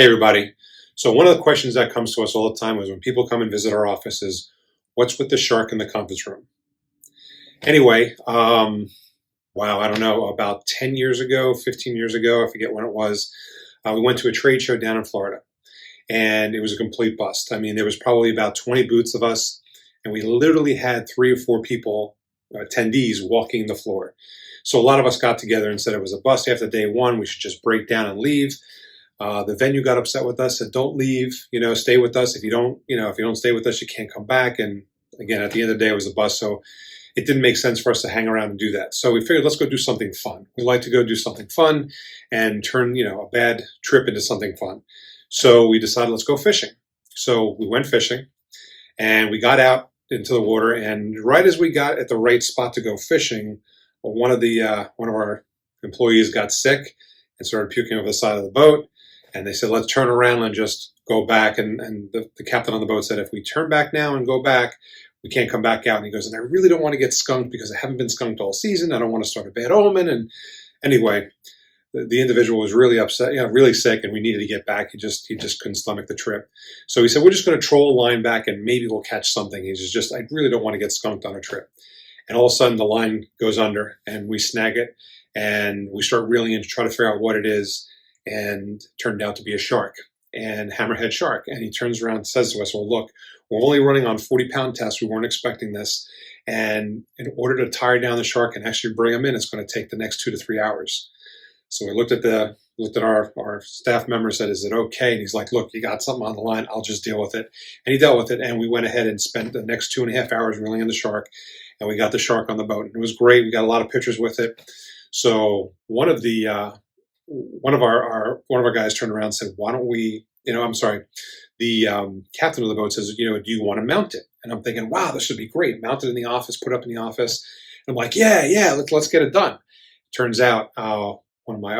Hey, everybody. So one of the questions that comes to us all the time is when people come and visit our office is, what's with the shark in the conference room? Anyway, wow, I don't know, about 10 years ago, 15 years ago, I forget when it was, we went to a trade show down in Florida, and it was a complete bust. I mean, there was probably about 20 booths of us, and we literally had 3 or 4 people, attendees, walking the floor. So a lot of us got together and said it was a bust after day one. We should just break down and leave. The venue got upset with us, said, "Don't leave. Stay with us. If you don't stay with us, you can't come back." And again, at the end of the day, it was a bust, so it didn't make sense for us to hang around and do that. So we figured, let's go do something fun. We like to go do something fun and turn a bad trip into something fun. So we decided, let's go fishing. So we went fishing, and we got out into the water. And right as we got at the right spot to go fishing, one of our employees got sick and started puking over the side of the boat. And they said, let's turn around and just go back. And the captain on the boat said, if we turn back now and go back, we can't come back out. And he goes, and I really don't want to get skunked because I haven't been skunked all season. I don't want to start a bad omen. And anyway, the individual was really upset, really sick, and we needed to get back. He just couldn't stomach the trip. So he said, we're just going to troll a line back and maybe we'll catch something. He's just, I really don't want to get skunked on a trip. And all of a sudden the line goes under and we snag it and we start reeling in to try to figure out what it is. And turned out to be a shark, and Hammerhead Shark. And he turns around and says to us, well, look, we're only running on 40-pound tests. We weren't expecting this. And in order to tire down the shark and actually bring him in, it's going to take the next 2 to 3 hours. So we looked at our staff member and said, is it okay? And he's like, look, you got something on the line. I'll just deal with it. And he dealt with it. And we went ahead and spent the next 2.5 hours reeling in the shark. And we got the shark on the boat. And it was great. We got a lot of pictures with it. So one of our guys turned around and said, why don't we, the captain of the boat says, do you want to mount it? And I'm thinking, wow, this should be great. Mount it in the office, put up in the office. And I'm like, yeah, let's get it done. Turns out one of my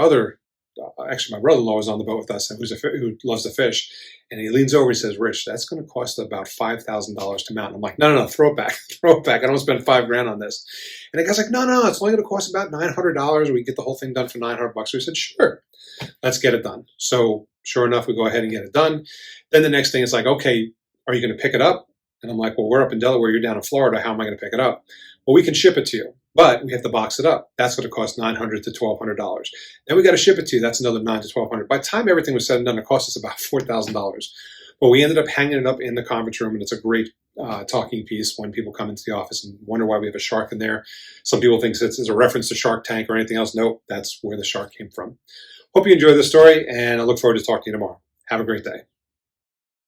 actually my brother-in-law was on the boat with us, who loves to fish. And he leans over and says, Rich, that's going to cost about $5,000 to mount. And I'm like, no, throw it back. I don't want to spend $5,000 on this. And the guy's like, no, it's only going to cost about $900. We get the whole thing done for $900. So we said, sure, let's get it done. So sure enough, we go ahead and get it done. Then the next thing is like, okay, are you going to pick it up? And I'm like, well, we're up in Delaware. You're down in Florida. How am I going to pick it up? Well, we can ship it to you, but we have to box it up. That's going to cost $900 to $1,200. Then we got to ship it to you. That's another $900 to $1,200. By the time everything was said and done, it cost us about $4,000. But we ended up hanging it up in the conference room, and it's a great talking piece when people come into the office and wonder why we have a shark in there. Some people think it's a reference to Shark Tank or anything else. Nope, that's where the shark came from. Hope you enjoyed this story, and I look forward to talking to you tomorrow. Have a great day.